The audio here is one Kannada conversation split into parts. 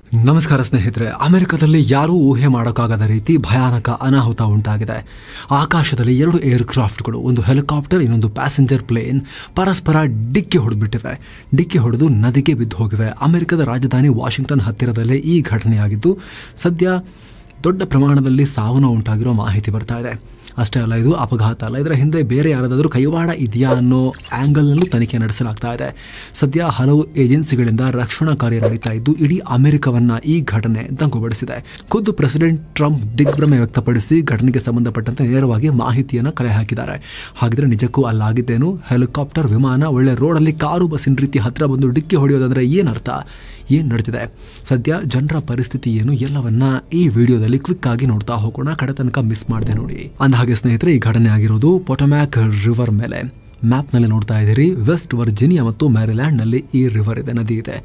ನಮಸ್ಕಾರ ಸ್ನೇಹಿತರೆ. ಅಮೆರಿಕದಲ್ಲಿ ಯಾರೂ ಊಹೆ ಮಾಡೋಕ್ಕಾಗದ ರೀತಿ ಭಯಾನಕ ಅನಾಹುತ ಉಂಟಾಗಿದೆ. ಆಕಾಶದಲ್ಲಿ 2 ಏರ್ಕ್ರಾಫ್ಟ್ಗಳು, ಒಂದು ಹೆಲಿಕಾಪ್ಟರ್, ಇನ್ನೊಂದು ಪ್ಯಾಸೆಂಜರ್ ಪ್ಲೇನ್ ಪರಸ್ಪರ ಡಿಕ್ಕಿ ಹೊಡೆದ್ಬಿಟ್ಟಿವೆ. ಡಿಕ್ಕಿ ಹೊಡೆದು ನದಿಗೆ ಬಿದ್ದು ಹೋಗಿವೆ. ಅಮೆರಿಕದ ರಾಜಧಾನಿ ವಾಷಿಂಗ್ಟನ್ ಹತ್ತಿರದಲ್ಲೇ ಈ ಘಟನೆಯಾಗಿದ್ದು ಸದ್ಯ ದೊಡ್ಡ ಪ್ರಮಾಣದಲ್ಲಿ ಸಾವು ನೋವು ಉಂಟಾಗಿರೋ ಮಾಹಿತಿ ಬರ್ತಾ ಇದೆ. ಅಷ್ಟೇ ಅಲ್ಲ, ಇದು ಅಪಘಾತ ಅಲ್ಲ, ಇದರ ಹಿಂದೆ ಬೇರೆ ಯಾರಾದರೂ ಕೈವಾಡ ಇದೆಯಾ ಅನ್ನೋ ಆ್ಯಂಗಲ್ನಲ್ಲೂ ತನಿಖೆ ನಡೆಸಲಾಗ್ತಾ ಇದೆ. ಸದ್ಯ ಹಲವು ಏಜೆನ್ಸಿಗಳಿಂದ ರಕ್ಷಣಾ ಕಾರ್ಯ ನಡೀತಾ ಇದ್ದು ಇಡೀ ಅಮೆರಿಕವನ್ನ ಈ ಘಟನೆ ದಂಗುಬಡಿಸಿದೆ. ಖುದ್ದು ಪ್ರೆಸಿಡೆಂಟ್ ಟ್ರಂಪ್ ದಿಗ್ಭ್ರಮೆ ವ್ಯಕ್ತಪಡಿಸಿ ಘಟನೆಗೆ ಸಂಬಂಧಪಟ್ಟಂತೆ ನೇರವಾಗಿ ಮಾಹಿತಿಯನ್ನು ಕಲೆ ಹಾಕಿದ್ದಾರೆ. ಹಾಗಿದ್ರೆ ನಿಜಕ್ಕೂ ಅಲ್ಲಾಗಿದ್ದೇನು? ಹೆಲಿಕಾಪ್ಟರ್, ವಿಮಾನ, ಒಳ್ಳೆ ರೋಡಲ್ಲಿ ಕಾರು ಬಸ್ಸಿನ ರೀತಿ ಹತ್ತಿರ ಬಂದು ಡಿಕ್ಕಿ ಹೊಡೆಯೋದಂದ್ರೆ ಏನರ್ಥ? ಏನು ನಡೀತಿದೆ ಸದ್ಯ, ಜನರ ಪರಿಸ್ಥಿತಿ ಏನು, ಎಲ್ಲವನ್ನ ಈ ವಿಡಿಯೋದಲ್ಲಿ ಕ್ವಿಕ್ ಆಗಿ ನೋಡ್ತಾ ಹೋಗೋಣ. ಕಡೆ ತನಕ ಮಿಸ್ ಮಾಡದೆ ನೋಡಿ. ಅಂದಹಾಗೆ ಸ್ನೇಹಿತರೆ, ಈ ಘಟನೆ ಆಗಿರೋದು ಪೊಟೊಮ್ಯಾಕ್ ರಿವರ್ ಮೇಲೆ. ಮ್ಯಾಪ್ ನಲ್ಲಿ ನೋಡ್ತಾ ಇದ್ದೀರಿ, ವೆಸ್ಟ್ ವರ್ಜಿನಿಯಾ ಮತ್ತು ಮ್ಯಾರಿಲ್ಯಾಂಡ್ ನಲ್ಲಿ ಈ ರಿವರ್ ಇದೆ, ನದಿ ಇದೆ.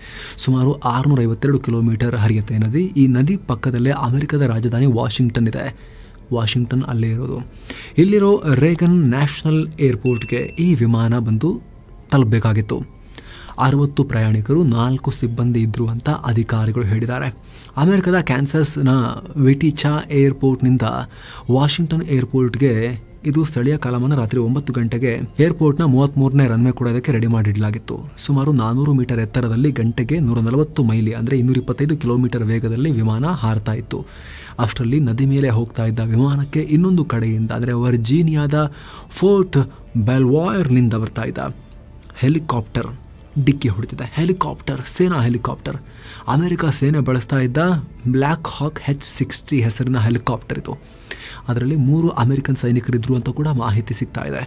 ಸುಮಾರು 652 ಕಿಲೋಮೀಟರ್ ಹರಿಯುತ್ತೆ ನದಿ. ಈ ನದಿ ಪಕ್ಕದಲ್ಲೇ ಅಮೆರಿಕದ ರಾಜಧಾನಿ ವಾಷಿಂಗ್ಟನ್ ಇದೆ. ವಾಷಿಂಗ್ಟನ್ ಅಲ್ಲೇ ಇರೋದು. ಇಲ್ಲಿರೋ ರೇಗನ್ ನ್ಯಾಷನಲ್ ಏರ್ಪೋರ್ಟ್ಗೆ ಈ ವಿಮಾನ ಬಂದು ತಲುಪಬೇಕಾಗಿತ್ತು. 60 ಪ್ರಯಾಣಿಕರು, 4 ಸಿಬ್ಬಂದಿ ಇದ್ರು ಅಂತ ಅಧಿಕಾರಿಗಳು ಹೇಳಿದ್ದಾರೆ. ಅಮೆರಿಕದ ಕ್ಯಾನ್ಸಸ್ನ ವಿಟಿಚಾ ಏರ್ಪೋರ್ಟ್ನಿಂದ ವಾಷಿಂಗ್ಟನ್ ಏರ್ಪೋರ್ಟ್ಗೆ ಇದು ಸ್ಥಳೀಯ ಕಾಲಮಾನ ರಾತ್ರಿ 9 ಗಂಟೆಗೆ ಏರ್ಪೋರ್ಟ್ನ 33ನೇ ರನ್ವೇ ಕೂಡ ಇದಕ್ಕೆ ರೆಡಿ ಮಾಡಿಡಲಾಗಿತ್ತು. ಸುಮಾರು 400 ಮೀಟರ್ ಎತ್ತರದಲ್ಲಿ ಗಂಟೆಗೆ 140 ಮೈಲಿ ಅಂದರೆ 225 ಕಿಲೋಮೀಟರ್ ವೇಗದಲ್ಲಿ ವಿಮಾನ ಹಾರ್ತಾ ಇತ್ತು. ಅಷ್ಟರಲ್ಲಿ ನದಿ ಮೇಲೆ ಹೋಗ್ತಾ ಇದ್ದ ವಿಮಾನಕ್ಕೆ ಇನ್ನೊಂದು ಕಡೆಯಿಂದ ಅಂದರೆ ವರ್ಜೀನಿಯಾದ ಫೋರ್ಟ್ ಬೆಲ್ವಾಯರ್ನಿಂದ ಬರ್ತಾ ಇದ್ದ ಹೆಲಿಕಾಪ್ಟರ್ ಡಿಕ್ಕಿ ಹೊಡೆದಿದೆ. ಹೆಲಿಕಾಪ್ಟರ್, ಸೇನಾ ಹೆಲಿಕಾಪ್ಟರ್, ಅಮೆರಿಕ ಸೇನೆ ಬಳಸ್ತಾ ಇದ್ದ ಬ್ಲ್ಯಾಕ್ ಹಾಕ್ H-60 ಹೆಸರಿನ ಹೆಲಿಕಾಪ್ಟರ್ ಇದು. ಅದರಲ್ಲಿ 3 ಅಮೆರಿಕನ್ ಸೈನಿಕರಿದ್ರು ಅಂತ ಕೂಡ ಮಾಹಿತಿ ಸಿಗ್ತಾ ಇದೆ.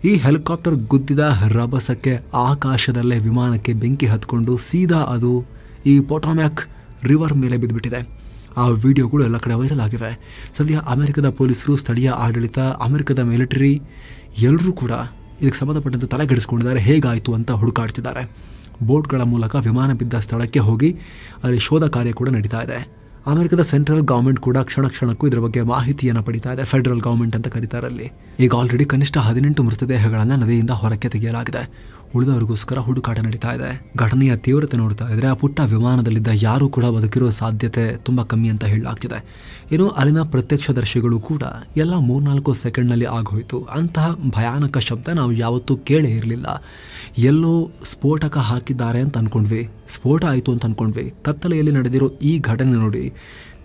ಈ ಹೆಲಿಕಾಪ್ಟರ್ ಗುದ್ದಿದ ರಭಸಕ್ಕೆ ಆಕಾಶದಲ್ಲೇ ವಿಮಾನಕ್ಕೆ ಬೆಂಕಿ ಹತ್ಕೊಂಡು ಸೀದಾ ಅದು ಈ ಪೊಟೊಮ್ಯಾಕ್ ರಿವರ್ ಮೇಲೆ ಬಿದ್ದುಬಿಟ್ಟಿದೆ. ಆ ವಿಡಿಯೋಗಳು ಎಲ್ಲ ಕಡೆ ವೈರಲ್ ಆಗಿವೆ. ಸದ್ಯ ಅಮೆರಿಕದ ಪೊಲೀಸರು, ಸ್ಥಳೀಯ ಆಡಳಿತ, ಅಮೆರಿಕದ ಮಿಲಿಟರಿ ಎಲ್ಲರೂ ಕೂಡ ಇದಕ್ಕೆ ಸಂಬಂಧಪಟ್ಟಂತೆ ತಲೆಗೆಡಿಸ್ಕೊಂಡಿದ್ದಾರೆ. ಹೇಗಾಯಿತು ಅಂತ ಹುಡುಕಾಡ್ತಿದ್ದಾರೆ. ಬೋಟ್ಗಳ ಮೂಲಕ ವಿಮಾನ ಬಿದ್ದ ಸ್ಥಳಕ್ಕೆ ಹೋಗಿ ಅಲ್ಲಿ ಶೋಧ ಕಾರ್ಯ ಕೂಡ ನಡೀತಾ ಇದೆ. ಅಮೆರಿಕದ ಸೆಂಟ್ರಲ್ ಗವರ್ಮೆಂಟ್ ಕೂಡ ಕ್ಷಣಕ್ಕೂ ಇದರ ಬಗ್ಗೆ ಮಾಹಿತಿಯನ್ನು ಪಡಿತಾ ಇದೆ. ಫೆಡರಲ್ ಗವರ್ಮೆಂಟ್ ಅಂತ ಕರೀತಾರೆ. ಅಲ್ಲಿ ಈಗ ಆಲ್ರೆಡಿ ಕನಿಷ್ಠ 18 ಮೃತದೇಹಗಳನ್ನು ನದಿಯಿಂದ ಹೊರಕ್ಕೆ ತೆಗೆಯಲಾಗಿದೆ. ಉಳಿದವರಿಗೋಸ್ಕರ ಹುಡುಕಾಟ ನಡೀತಾ ಇದೆ. ಘಟನೆಯ ತೀವ್ರತೆ ನೋಡ್ತಾ ಇದ್ರೆ ಆ ಪುಟ್ಟ ವಿಮಾನದಲ್ಲಿದ್ದ ಯಾರೂ ಕೂಡ ಬದುಕಿರೋ ಸಾಧ್ಯತೆ ತುಂಬಾ ಕಮ್ಮಿ ಅಂತ ಹೇಳಲಾಗ್ತಿದೆ. ಇನ್ನು ಅಲ್ಲಿನ ಪ್ರತ್ಯಕ್ಷದರ್ಶಿಗಳು ಕೂಡ ಎಲ್ಲ 3-4 ಸೆಕೆಂಡ್ನಲ್ಲಿ ಆಗೋಯ್ತು. ಅಂತಹ ಭಯಾನಕ ಶಬ್ದ ನಾವು ಯಾವತ್ತೂ ಕೇಳೇ ಇರಲಿಲ್ಲ. ಎಲ್ಲೋ ಸ್ಫೋಟಕ ಹಾಕಿದ್ದಾರೆ ಅಂತ ಅನ್ಕೊಂಡ್ವಿ, ಸ್ಫೋಟ ಆಯಿತು ಅಂತ ಅನ್ಕೊಂಡ್ವಿ. ಕತ್ತಲೆಯಲ್ಲಿ ನಡೆದಿರೋ ಈ ಘಟನೆ ನೋಡಿ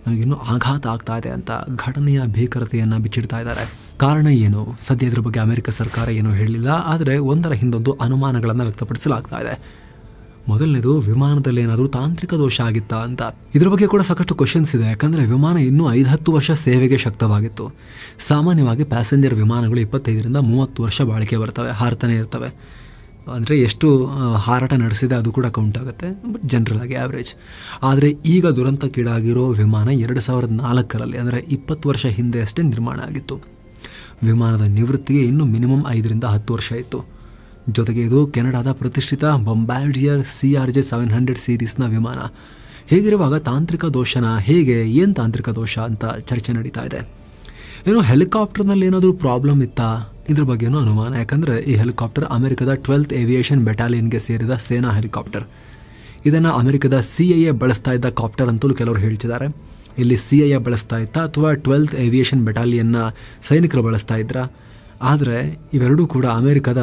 ನಮಗಿನ್ನೂ ಆಘಾತ ಆಗ್ತಾ ಇದೆ ಅಂತ ಘಟನೆಯ ಭೀಕರತೆಯನ್ನು ಬಿಚ್ಚಿಡ್ತಾ ಇದ್ದಾರೆ. ಕಾರಣ ಏನು? ಸದ್ಯ ಇದ್ರ ಬಗ್ಗೆ ಅಮೆರಿಕ ಸರ್ಕಾರ ಏನೂ ಹೇಳಲಿಲ್ಲ. ಆದರೆ ಒಂದರ ಹಿಂದೊಂದು ಅನುಮಾನಗಳನ್ನು ವ್ಯಕ್ತಪಡಿಸಲಾಗ್ತಾ ಇದೆ. ಮೊದಲನೇದು, ವಿಮಾನದಲ್ಲಿ ಏನಾದರೂ ತಾಂತ್ರಿಕ ದೋಷ ಆಗಿತ್ತಾ ಅಂತ. ಇದ್ರ ಬಗ್ಗೆ ಕೂಡ ಸಾಕಷ್ಟು ಕ್ವಶನ್ಸ್ ಇದೆ. ಯಾಕಂದರೆ ವಿಮಾನ ಇನ್ನೂ 5-10 ವರ್ಷ ಸೇವೆಗೆ ಶಕ್ತವಾಗಿತ್ತು. ಸಾಮಾನ್ಯವಾಗಿ ಪ್ಯಾಸೆಂಜರ್ ವಿಮಾನಗಳು 25ರಿಂದ 30 ವರ್ಷ ಬಾಳಿಕೆ ಬರ್ತವೆ, ಹಾರ್ತಾನೆ ಇರ್ತವೆ. ಅಂದರೆ ಎಷ್ಟು ಹಾರಾಟ ನಡೆಸಿದೆ ಅದು ಕೂಡ ಕೌಂಟ್ ಆಗುತ್ತೆ, ಬಟ್ ಜನರಲ್ ಆಗಿ ಆವ್ರೇಜ್. ಆದರೆ ಈಗ ದುರಂತಕ್ಕೀಡಾಗಿರೋ ವಿಮಾನ 2004ರಲ್ಲಿ ಅಂದರೆ 20 ವರ್ಷ ಹಿಂದೆ ಅಷ್ಟೇ ನಿರ್ಮಾಣ ಆಗಿತ್ತು. ವಿಮಾನದ ನಿವೃತ್ತಿಗೆ ಇನ್ನೂ ಮಿನಿಮಮ್ 5ರಿಂದ 10 ವರ್ಷ ಇತ್ತು. ಜೊತೆಗೆ ಇದು ಕೆನಡಾದ ಪ್ರತಿಷ್ಠಿತ ಬೊಂಬಾರ್ಡಿಯರ್ CRJ-700 ಸೀರೀಸ್ನ ವಿಮಾನ. ಹೇಗಿರುವಾಗ ತಾಂತ್ರಿಕ ದೋಷನ ಏನು ತಾಂತ್ರಿಕ ದೋಷ ಅಂತ ಚರ್ಚೆ ನಡೀತಾ ಇದೆ. ಏನು ಹೆಲಿಕಾಪ್ಟರ್ನಲ್ಲಿ ಏನಾದರೂ ಪ್ರಾಬ್ಲಮ್ ಇತ್ತಾ? ಇದ್ರ ಬಗ್ಗೆನೂ ಅನುಮಾನ. ಯಾಕಂದರೆ ಈ ಹೆಲಿಕಾಪ್ಟರ್ ಅಮೆರಿಕದ 12th ಏವಿಯೇಷನ್ ಬೆಟಾಲಿಯನ್ಗೆ ಸೇರಿದ ಸೇನಾ ಹೆಲಿಕಾಪ್ಟರ್. ಇದನ್ನು ಅಮೆರಿಕದ CIA ಬಳಸ್ತಾ ಇದ್ದ ಕಾಪ್ಟರ್ ಅಂತಲೂ ಕೆಲವರು ಹೇಳ್ತಿದ್ದಾರೆ. ಇಲ್ಲಿ CIA ಬಳಸ್ತಾ ಇತ್ತಾ ಅಥವಾ 12th ಏವಿಯೇಷನ್ ಬೆಟಾಲಿಯನ್ನ ಸೈನಿಕರು ಬಳಸ್ತಾ ಇದ್ರ? ಆದರೆ ಇವೆರಡೂ ಕೂಡ ಅಮೆರಿಕದ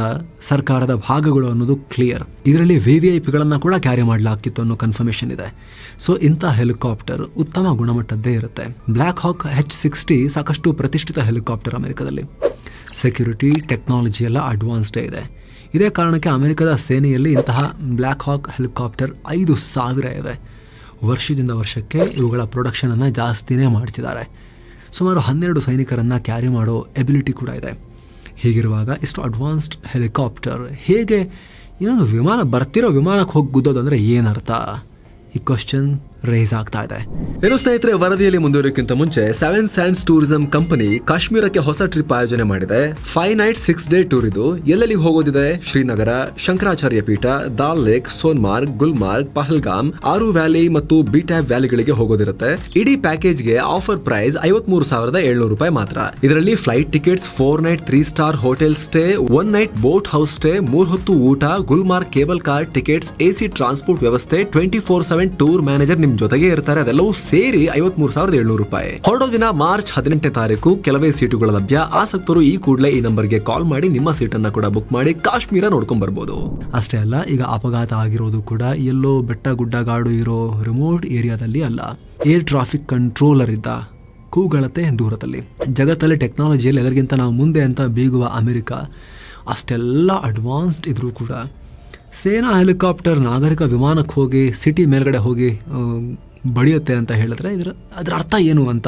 ಸರ್ಕಾರದ ಭಾಗಗಳು ಅನ್ನೋದು ಕ್ಲಿಯರ್. ಇದರಲ್ಲಿ VVIPಗಳನ್ನು ಕೂಡ ಕ್ಯಾರಿ ಮಾಡಲಾಗ್ತಿತ್ತು ಅನ್ನೋ ಕನ್ಫರ್ಮೇಷನ್ ಇದೆ. ಸೊ ಇಂಥ ಹೆಲಿಕಾಪ್ಟರ್ ಉತ್ತಮ ಗುಣಮಟ್ಟದ್ದೇ ಇರುತ್ತೆ. ಬ್ಲ್ಯಾಕ್ ಹಾಕ್ H-60 ಸಾಕಷ್ಟು ಪ್ರತಿಷ್ಠಿತ ಹೆಲಿಕಾಪ್ಟರ್ ಅಮೆರಿಕದಲ್ಲಿ. ಸೆಕ್ಯೂರಿಟಿ, ಟೆಕ್ನಾಲಜಿ ಎಲ್ಲ ಅಡ್ವಾನ್ಸ್ಡೇ ಇದೆ. ಇದೇ ಕಾರಣಕ್ಕೆ ಅಮೆರಿಕದ ಸೇನೆಯಲ್ಲಿ ಇಂತಹ ಬ್ಲ್ಯಾಕ್ ಹಾಕ್ ಹೆಲಿಕಾಪ್ಟರ್ 5,000 ಇವೆ. ವರ್ಷದಿಂದ ವರ್ಷಕ್ಕೆ ಇವುಗಳ ಪ್ರೊಡಕ್ಷನನ್ನು ಜಾಸ್ತಿನೇ ಮಾಡ್ತಿದ್ದಾರೆ. ಸುಮಾರು 12 ಸೈನಿಕರನ್ನು ಕ್ಯಾರಿ ಮಾಡೋ ಎಬಿಲಿಟಿ ಕೂಡ ಇದೆ. ಹೀಗಿರುವಾಗ ಇಷ್ಟು ಅಡ್ವಾನ್ಸ್ಡ್ ಹೆಲಿಕಾಪ್ಟರ್ ಹೇಗೆ ಇನ್ನೊಂದು ವಿಮಾನ ಬರ್ತಿರೋ ವಿಮಾನಕ್ಕೆ ಹೋಗಿ ಗುದ್ದೋದಂದ್ರೆ ಏನರ್ಥ? ಈ ಕ್ವಶನ್ ರೈಸ್ ಆಗ್ತಾ ಇದೆ. ಏನು ಸ್ನೇಹಿತರೆ, ವರದಿಯಲ್ಲಿ ಮುಂದುವರಿಯೋಕ್ಕಿಂತ ಮುಂಚೆ 7 Sands ಟೂರಿಸಂ ಕಂಪನಿ ಕಾಶ್ಮೀರಕ್ಕೆ ಹೊಸ ಟ್ರಿಪ್ ಆಯೋಜನೆ ಮಾಡಿದೆ. 5 night 6 day ಟೂರ್ ಇದು. ಎಲ್ಲೆಲ್ಲಿ ಹೋಗೋದಿದೆ? ಶ್ರೀನಗರ, ಶಂಕರಾಚಾರ್ಯ ಪೀಠ, ದಾಲ್ ಲೇಕ್, ಸೋನ್ಮಾರ್ಗ್, ಗುಲ್ಮಾರ್ಗ್, ಪಹಲ್ಗಾಮ್, ಆರು ವ್ಯಾಲಿ ಮತ್ತು ಬಿಟ್ಯಾಬ್ ವ್ಯಾಲಿಗಳಿಗೆ ಹೋಗೋದಿರುತ್ತೆ. ಇಡೀ ಪ್ಯಾಕೇಜ್ಗೆ ಆಫರ್ ಪ್ರೈಸ್ 53,700 ರೂಪಾಯಿ ಮಾತ್ರ. ಇದರಲ್ಲಿ flight tickets, 4 night 3 star hotel stay, 1 night boat house stay, 3 ಹೊತ್ತು ಊಟ, Gulmarg cable car tickets, AC transport ವ್ಯವಸ್ಥೆ, 24/7 ಟೂರ್ ಮ್ಯಾನೇಜರ್ ನಿಮ್ ಜೊತೆಗೆ ಇರ್ತಾರೆ. ಅದೆಲ್ಲವೂ ಸೇರಿ 53,700 ರೂಪಾಯಿ. ಹೊರಡೋ ದಿನ ಮಾರ್ಚ್ 18ನೇ ತಾರೀಕು. ಕೆಲವೇ ಸೀಟುಗಳ ಲಭ್ಯ. ಆಸಕ್ತರು ಈ ಕೂಡಲೇ ಈ ನಂಬರ್ಗೆ ಕಾಲ್ ಮಾಡಿ ನಿಮ್ಮ ಸೀಟನ್ನ ಕೂಡ ಬುಕ್ ಮಾಡಿ ಕಾಶ್ಮೀರ ನೋಡ್ಕೊಂಡ್ ಬರ್ಬೋದು. ಅಷ್ಟೇ ಅಲ್ಲ, ಈಗ ಅಪಘಾತ ಆಗಿರೋದು ಕೂಡ ಎಲ್ಲೋ ಬೆಟ್ಟ ಗುಡ್ಡಗಾಡು ಇರೋ ರಿಮೋಟ್ ಏರಿಯಾದಲ್ಲಿ ಅಲ್ಲ, ಏರ್ ಟ್ರಾಫಿಕ್ ಕಂಟ್ರೋಲರ್ ಇದ್ದ ಕೂಗಳತೆ ದೂರದಲ್ಲಿ. ಜಗತ್ತಲ್ಲಿ ಟೆಕ್ನಾಲಜಿಯಲ್ಲಿ ಎಲ್ಲರಿಗಿಂತ ನಾವು ಮುಂದೆ ಅಂತ ಬೀಗುವ ಅಮೆರಿಕ ಅಷ್ಟೆಲ್ಲ ಅಡ್ವಾನ್ಸ್ಡ್ ಇದ್ರೂ ಕೂಡ ಸೇನಾ ಹೆಲಿಕಾಪ್ಟರ್ ನಾಗರಿಕ ವಿಮಾನಕ್ಕೆ ಹೋಗಿ ಸಿಟಿ ಮೇಲ್ಗಡೆ ಹೋಗಿ ಬಡಿಯುತ್ತೆ ಅಂತ ಹೇಳಿದ್ರೆ ಅದರ ಅರ್ಥ ಏನು ಅಂತ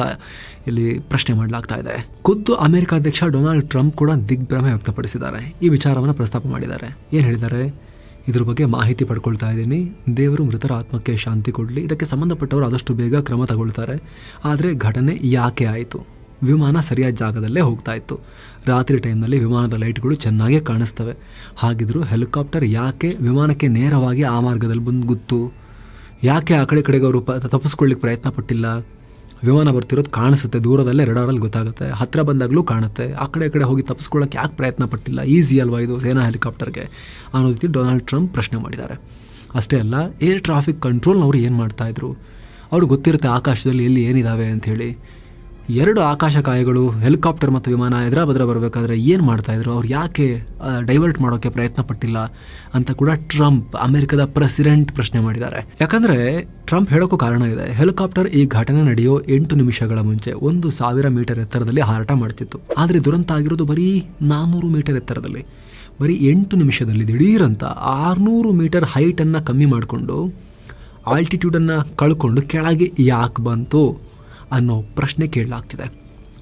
ಇಲ್ಲಿ ಪ್ರಶ್ನೆ ಮಾಡಲಾಗ್ತಾ ಇದೆ. ಖುದ್ದು ಅಮೆರಿಕ ಅಧ್ಯಕ್ಷ ಡೊನಾಲ್ಡ್ ಟ್ರಂಪ್ ಕೂಡ ದಿಗ್ಭ್ರಮೆ ವ್ಯಕ್ತಪಡಿಸಿದ್ದಾರೆ. ಈ ವಿಚಾರವನ್ನು ಪ್ರಸ್ತಾಪ ಮಾಡಿದ್ದಾರೆ. ಏನು ಹೇಳಿದ್ದಾರೆ? ಇದ್ರ ಬಗ್ಗೆ ಮಾಹಿತಿ ಪಡ್ಕೊಳ್ತಾ ಇದ್ದೀನಿ. ದೇವರು ಮೃತರ ಆತ್ಮಕ್ಕೆ ಶಾಂತಿ ಕೊಡಲಿ. ಇದಕ್ಕೆ ಸಂಬಂಧಪಟ್ಟವರು ಆದಷ್ಟು ಬೇಗ ಕ್ರಮ ತಗೊಳ್ತಾರೆ. ಆದರೆ ಘಟನೆ ಯಾಕೆ ಆಯಿತು? ವಿಮಾನ ಸರಿಯಾದ ಜಾಗದಲ್ಲೇ ಹೋಗ್ತಾ ಇತ್ತು. ರಾತ್ರಿ ಟೈಮ್ನಲ್ಲಿ ವಿಮಾನದ ಲೈಟ್ಗಳು ಚೆನ್ನಾಗೇ ಕಾಣಿಸ್ತವೆ. ಹಾಗಿದ್ರು ಹೆಲಿಕಾಪ್ಟರ್ ಯಾಕೆ ವಿಮಾನಕ್ಕೆ ನೇರವಾಗಿ ಆ ಮಾರ್ಗದಲ್ಲಿ ಬಂದು ಗುತ್ತು? ಯಾಕೆ ಆ ಕಡೆಗೆ ಅವರು ತಪ್ಪಿಸ್ಕೊಳ್ಳಿಕ್ಕೆ ಪ್ರಯತ್ನ ಪಟ್ಟಿಲ್ಲ? ವಿಮಾನ ಬರ್ತಿರೋದು ಕಾಣಿಸುತ್ತೆ, ದೂರದಲ್ಲೇ ರೆಡಾರಲ್ಲಿ ಗೊತ್ತಾಗುತ್ತೆ, ಹತ್ತಿರ ಬಂದಾಗಲೂ ಕಾಣುತ್ತೆ. ಆ ಕಡೆ ಹೋಗಿ ತಪ್ಪಿಸ್ಕೊಳ್ಳೋಕೆ ಯಾಕೆ ಪ್ರಯತ್ನ ಪಟ್ಟಿಲ್ಲ? ಈಸಿ ಅಲ್ವಾ ಇದು ಸೇನಾ ಹೆಲಿಕಾಪ್ಟರ್ಗೆ ಅನ್ನೋ ರೀತಿ ಡೊನಾಲ್ಡ್ ಟ್ರಂಪ್ ಪ್ರಶ್ನೆ ಮಾಡಿದ್ದಾರೆ. ಅಷ್ಟೇ ಅಲ್ಲ, ಏರ್ ಟ್ರಾಫಿಕ್ ಕಂಟ್ರೋಲ್ನವರು ಏನು ಮಾಡ್ತಾಯಿದ್ರು? ಅವ್ರಿಗೆ ಗೊತ್ತಿರುತ್ತೆ ಆಕಾಶದಲ್ಲಿ ಎಲ್ಲಿ ಏನಿದ್ದಾವೆ ಅಂಥೇಳಿ. 2 ಆಕಾಶಕಾಯಗಳು ಹೆಲಿಕಾಪ್ಟರ್ ಮತ್ತು ವಿಮಾನ ಎದುರ ಬರಬೇಕಾದ್ರೆ ಏನು ಮಾಡ್ತಾಯಿದ್ರು? ಅವ್ರು ಯಾಕೆ ಡೈವರ್ಟ್ ಮಾಡೋಕ್ಕೆ ಪ್ರಯತ್ನ ಪಟ್ಟಿಲ್ಲ ಅಂತ ಕೂಡ ಟ್ರಂಪ್, ಅಮೆರಿಕದ ಪ್ರೆಸಿಡೆಂಟ್, ಪ್ರಶ್ನೆ ಮಾಡಿದ್ದಾರೆ. ಯಾಕಂದರೆ ಟ್ರಂಪ್ ಹೇಳೋಕ್ಕೂ ಕಾರಣ ಇದೆ. ಹೆಲಿಕಾಪ್ಟರ್ ಈ ಘಟನೆ ನಡೆಯೋ 8 ನಿಮಿಷಗಳ ಮುಂಚೆ 1,000 ಮೀಟರ್ ಎತ್ತರದಲ್ಲಿ ಹಾರಾಟ ಮಾಡ್ತಿತ್ತು. ಆದರೆ ದುರಂತ ಆಗಿರೋದು ಬರೀ 400 ಮೀಟರ್ ಎತ್ತರದಲ್ಲಿ. ಬರೀ 8 ನಿಮಿಷದಲ್ಲಿ ದಿಢೀರಂತ 600 ಮೀಟರ್ ಹೈಟನ್ನು ಕಮ್ಮಿ ಮಾಡಿಕೊಂಡು ಆಲ್ಟಿಟ್ಯೂಡನ್ನು ಕಳ್ಕೊಂಡು ಕೆಳಗೆ ಯಾಕೆ ಬಂತು ಅನ್ನೋ ಪ್ರಶ್ನೆ ಕೇಳಲಾಗ್ತಿದೆ.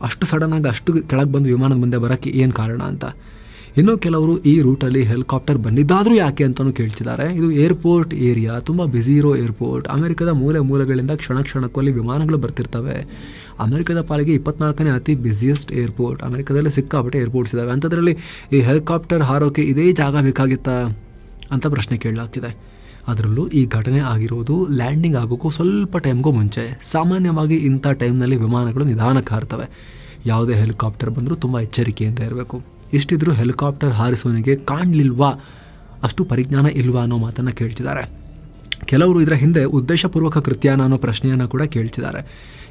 ಅಷ್ಟು ಸಡನ್ನಾಗಿ ಅಷ್ಟು ಕೆಳಗೆ ಬಂದು ವಿಮಾನದ ಮುಂದೆ ಬರೋಕ್ಕೆ ಏನು ಕಾರಣ ಅಂತ. ಇನ್ನೂ ಕೆಲವರು ಈ ರೂಟಲ್ಲಿ ಹೆಲಿಕಾಪ್ಟರ್ ಬಂದಿದ್ದಾದರೂ ಯಾಕೆ ಅಂತಲೂ ಕೇಳ್ತಿದ್ದಾರೆ. ಇದು ಏರ್ಪೋರ್ಟ್ ಏರಿಯಾ, ತುಂಬ ಬ್ಯುಸಿ ಇರೋ ಏರ್ಪೋರ್ಟ್. ಅಮೆರಿಕದ ಮೂಲೆಗಳಿಂದ ಕ್ಷಣಕ್ಕೂ ಅಲ್ಲಿ ವಿಮಾನಗಳು ಬರ್ತಿರ್ತವೆ. ಅಮೆರಿಕದ ಪಾಲಿಗೆ 24ನೇ ಅತಿ ಬ್ಯುಸಿಯೆಸ್ಟ್ ಏರ್ಪೋರ್ಟ್. ಅಮೆರಿಕದಲ್ಲಿ ಸಿಕ್ಕಾಪಟ್ಟೆ ಏರ್ಪೋರ್ಟ್ಸ್ ಇದ್ದಾವೆ. ಅಂಥದ್ರಲ್ಲಿ ಈ ಹೆಲಿಕಾಪ್ಟರ್ ಹಾರೋಕ್ಕೆ ಇದೇ ಜಾಗ ಬೇಕಾಗಿತ್ತಾ ಅಂತ ಪ್ರಶ್ನೆ ಕೇಳಲಾಗ್ತಿದೆ. ಅದರಲ್ಲೂ ಈ ಘಟನೆ ಆಗಿರೋದು ಲ್ಯಾಂಡಿಂಗ್ ಆಗೋಕ್ಕೂ ಸ್ವಲ್ಪ ಟೈಮ್ಗೂ ಮುಂಚೆ. ಸಾಮಾನ್ಯವಾಗಿ ಇಂಥ ಟೈಮ್ನಲ್ಲಿ ವಿಮಾನಗಳು ನಿಧಾನಕ್ಕೆ ಹಾರ್ತವೆ. ಯಾವುದೇ ಹೆಲಿಕಾಪ್ಟರ್ ಬಂದರೂ ತುಂಬ ಎಚ್ಚರಿಕೆಯಿಂದ ಇರಬೇಕು. ಇಷ್ಟಿದ್ರೂ ಹೆಲಿಕಾಪ್ಟರ್ ಹಾರಿಸೋನಿಗೆ ಕಾಣಲಿಲ್ವಾ, ಅಷ್ಟು ಪರಿಜ್ಞಾನ ಇಲ್ವಾ ಅನ್ನೋ ಮಾತನ್ನು ಕೇಳ್ತಿದ್ದಾರೆ. ಕೆಲವರು ಇದರ ಹಿಂದೆ ಉದ್ದೇಶಪೂರ್ವಕ ಕೃತ್ಯನ ಅನ್ನೋ ಪ್ರಶ್ನೆಯನ್ನು ಕೂಡ ಕೇಳ್ತಿದ್ದಾರೆ.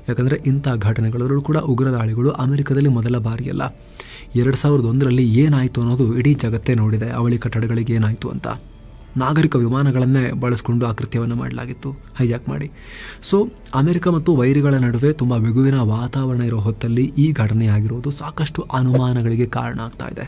ಯಾಕಂದರೆ ಇಂಥ ಘಟನೆಗಳಲ್ಲೂ ಕೂಡ ಉಗ್ರ ದಾಳಿಗಳು ಅಮೆರಿಕದಲ್ಲಿ ಮೊದಲ ಬಾರಿಯಲ್ಲ. 2001ರಲ್ಲಿ ಏನಾಯಿತು ಅನ್ನೋದು ಇಡೀ ಜಗತ್ತೇ ನೋಡಿದೆ. ಅವಳಿ ಕಟ್ಟಡಗಳಿಗೆ ಏನಾಯಿತು ಅಂತ. ನಾಗರಿಕ ವಿಮಾನಗಳನ್ನೇ ಬಳಸ್ಕೊಂಡು ಆ ಕೃತ್ಯವನ್ನು ಮಾಡಲಾಗಿತ್ತು, ಹೈಜಾಕ್ ಮಾಡಿ. ಸೊ ಅಮೆರಿಕ ಮತ್ತು ವೈರಿಗಳ ನಡುವೆ ತುಂಬ ಬಿಗುವಿನ ವಾತಾವರಣ ಇರೋ ಹೊತ್ತಲ್ಲಿ ಈ ಘಟನೆ ಆಗಿರೋದು ಸಾಕಷ್ಟು ಅನುಮಾನಗಳಿಗೆ ಕಾರಣ ಆಗ್ತಾ ಇದೆ.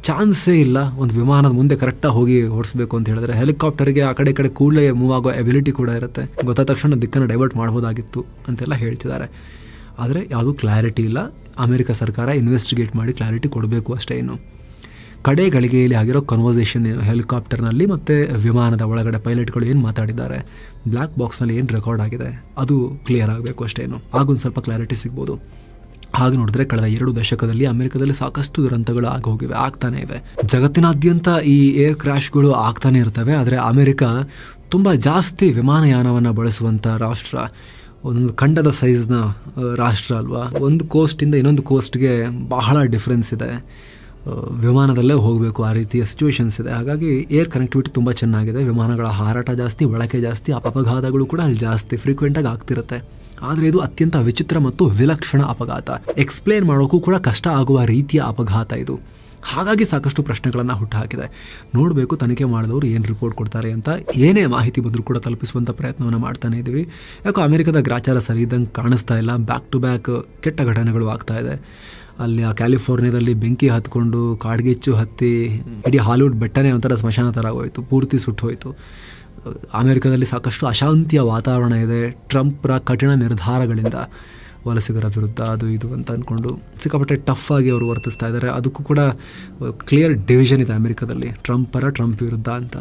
ಚಾನ್ಸೇ ಇಲ್ಲ ಒಂದು ವಿಮಾನದ ಮುಂದೆ ಕರೆಕ್ಟಾಗಿ ಹೋಗಿ ಓಡಿಸ್ಬೇಕು ಅಂತ ಹೇಳಿದ್ರೆ. ಹೆಲಿಕಾಪ್ಟರ್ಗೆ ಆ ಕಡೆ ಕೂಡಲೇ ಮೂವ್ ಆಗೋ ಎಬಿಲಿಟಿ ಕೂಡ ಇರುತ್ತೆ. ಗೊತ್ತಾದ ತಕ್ಷಣ ದಿಕ್ಕನ್ನು ಡೈವರ್ಟ್ ಮಾಡ್ಬೋದಾಗಿತ್ತು ಅಂತೆಲ್ಲ ಹೇಳ್ತಿದ್ದಾರೆ. ಆದರೆ ಯಾವುದೂ ಕ್ಲಾರಿಟಿ ಇಲ್ಲ. ಅಮೆರಿಕ ಸರ್ಕಾರ ಇನ್ವೆಸ್ಟಿಗೇಟ್ ಮಾಡಿ ಕ್ಲಾರಿಟಿ ಕೊಡಬೇಕು ಅಷ್ಟೇ. ಇನ್ನು ಕಡೆ ಗಳಿಗೆಯಲ್ಲಿ ಆಗಿರೋ ಕನ್ವರ್ಸೇಷನ್ ಹೆಲಿಕಾಪ್ಟರ್ನಲ್ಲಿ ಮತ್ತು ವಿಮಾನದ ಒಳಗಡೆ ಪೈಲಟ್ಗಳು ಏನು ಮಾತಾಡಿದ್ದಾರೆ, ಬ್ಲ್ಯಾಕ್ ಬಾಕ್ಸ್ನಲ್ಲಿ ಏನು ರೆಕಾರ್ಡ್ ಆಗಿದೆ, ಅದು ಕ್ಲಿಯರ್ ಆಗಬೇಕು ಅಷ್ಟೇನು. ಆಗೊಂದು ಸ್ವಲ್ಪ ಕ್ಲಾರಿಟಿ ಸಿಗ್ಬೋದು. ಹಾಗೆ ನೋಡಿದ್ರೆ ಕಳೆದ 2 ದಶಕದಲ್ಲಿ ಅಮೆರಿಕದಲ್ಲಿ ಸಾಕಷ್ಟು ದುರಂತಗಳು ಆಗೋಗಿವೆ, ಆಗ್ತಾನೆ ಇವೆ. ಜಗತ್ತಿನಾದ್ಯಂತ ಈ ಏರ್ ಕ್ರ್ಯಾಶ್ಗಳು ಆಗ್ತಾನೆ ಇರ್ತವೆ. ಆದರೆ ಅಮೆರಿಕ ತುಂಬ ಜಾಸ್ತಿ ವಿಮಾನಯಾನವನ್ನು ಬಳಸುವಂಥ ರಾಷ್ಟ್ರ. ಒಂದು ಖಂಡದ ಸೈಜ್ನ ರಾಷ್ಟ್ರ ಅಲ್ವಾ. ಒಂದು ಕೋಸ್ಟಿಂದ ಇನ್ನೊಂದು ಕೋಸ್ಟ್ಗೆ ಬಹಳ ಡಿಫ್ರೆನ್ಸ್ ಇದೆ. ವಿಮಾನದಲ್ಲೇ ಹೋಗಬೇಕು, ಆ ರೀತಿಯ ಸಿಚುವೇಶನ್ಸ್ ಇದೆ. ಹಾಗಾಗಿ ಏರ್ ಕನೆಕ್ಟಿವಿಟಿ ತುಂಬ ಚೆನ್ನಾಗಿದೆ. ವಿಮಾನಗಳ ಹಾರಾಟ ಜಾಸ್ತಿ, ಬಳಕೆ ಜಾಸ್ತಿ, ಅಪಘಾತಗಳು ಕೂಡ ಅಲ್ಲಿ ಜಾಸ್ತಿ ಫ್ರೀಕ್ವೆಂಟಾಗಿ ಆಗ್ತಿರುತ್ತೆ. ಆದರೆ ಇದು ಅತ್ಯಂತ ವಿಚಿತ್ರ ಮತ್ತು ವಿಲಕ್ಷಣ ಅಪಘಾತ. ಎಕ್ಸ್ಪ್ಲೇನ್ ಮಾಡೋಕ್ಕೂ ಕೂಡ ಕಷ್ಟ ಆಗುವ ರೀತಿಯ ಅಪಘಾತ ಇದು. ಹಾಗಾಗಿ ಸಾಕಷ್ಟು ಪ್ರಶ್ನೆಗಳನ್ನು ಹುಟ್ಟುಹಾಕಿದೆ. ನೋಡಬೇಕು ತನಿಖೆ ಮಾಡಿದವರು ಏನು ರಿಪೋರ್ಟ್ ಕೊಡ್ತಾರೆ ಅಂತ. ಏನೇ ಮಾಹಿತಿ ಬಂದರೂ ಕೂಡ ತಲುಪಿಸುವಂಥ ಪ್ರಯತ್ನವನ್ನು ಮಾಡ್ತಾನೆ ಇದ್ದೀವಿ. ಯಾಕೋ ಅಮೆರಿಕದ ಗ್ರಾಚಾರ ಸರಿ ಇದ್ದಂಗೆ ಕಾಣಿಸ್ತಾ ಇಲ್ಲ. ಬ್ಯಾಕ್ ಟು ಬ್ಯಾಕ್ ಕೆಟ್ಟ ಘಟನೆಗಳು ಆಗ್ತಾ ಇದೆ. ಅಲ್ಲಿ ಆ ಕ್ಯಾಲಿಫೋರ್ನಿಯಾದಲ್ಲಿ ಬೆಂಕಿ ಹತ್ಕೊಂಡು ಕಾಡ್ಗಿಚ್ಚು ಹತ್ತಿ ಇಡೀ ಹಾಲಿವುಡ್ ಬೆಟ್ಟನೇ ಒಂಥರ ಸ್ಮಶಾನ ಥರ ಆಗೋಯ್ತು, ಪೂರ್ತಿ ಸುಟ್ಟು ಹೋಯಿತು. ಅಮೆರಿಕದಲ್ಲಿ ಸಾಕಷ್ಟು ಅಶಾಂತಿಯ ವಾತಾವರಣ ಇದೆ. ಟ್ರಂಪ್ರ ಕಠಿಣ ನಿರ್ಧಾರಗಳಿಂದ ವಲಸಿಗರ ವಿರುದ್ಧ ಅದು ಇದು ಅಂತ ಅಂದ್ಕೊಂಡು ಸಿಕ್ಕಾಪಟ್ಟೆ ಟಫ್ ಆಗಿ ಅವರು ವರ್ತಿಸ್ತಾ ಇದ್ದಾರೆ. ಅದಕ್ಕೂ ಕೂಡ ಕ್ಲಿಯರ್ ಡಿವಿಷನ್ ಇದೆ ಅಮೆರಿಕದಲ್ಲಿ, ಟ್ರಂಪ್ ಪರ ಟ್ರಂಪ್ ವಿರುದ್ಧ ಅಂತ.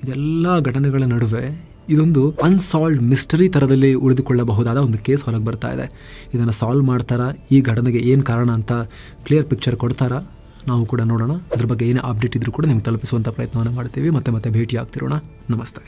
ಇದೆಲ್ಲ ಘಟನೆಗಳ ನಡುವೆ ಇದೊಂದು ಅನ್ಸಾಲ್ವ್ಡ್ ಮಿಸ್ಟರಿ ಥರದಲ್ಲಿ ಉಳಿದುಕೊಳ್ಳಬಹುದಾದ ಒಂದು ಕೇಸ್ ಹೊರಗೆ ಬರ್ತಾ ಇದೆ. ಇದನ್ನು ಸಾಲ್ವ್ ಮಾಡ್ತಾರಾ, ಈ ಘಟನೆಗೆ ಏನು ಕಾರಣ ಅಂತ ಕ್ಲಿಯರ್ ಪಿಕ್ಚರ್ ಕೊಡ್ತಾರಾ, ನಾವು ಕೂಡ ನೋಡೋಣ. ಅದ್ರ ಬಗ್ಗೆ ಏನೇ ಅಪ್ಡೇಟ್ ಇದ್ರೂ ಕೂಡ ನಿಮ್ಗೆ ತಲುಪಿಸುವಂಥ ಪ್ರಯತ್ನವನ್ನು ಮಾಡ್ತೀವಿ. ಮತ್ತೆ ಭೇಟಿ ಆಗ್ತಿರೋಣ. ನಮಸ್ತೆ.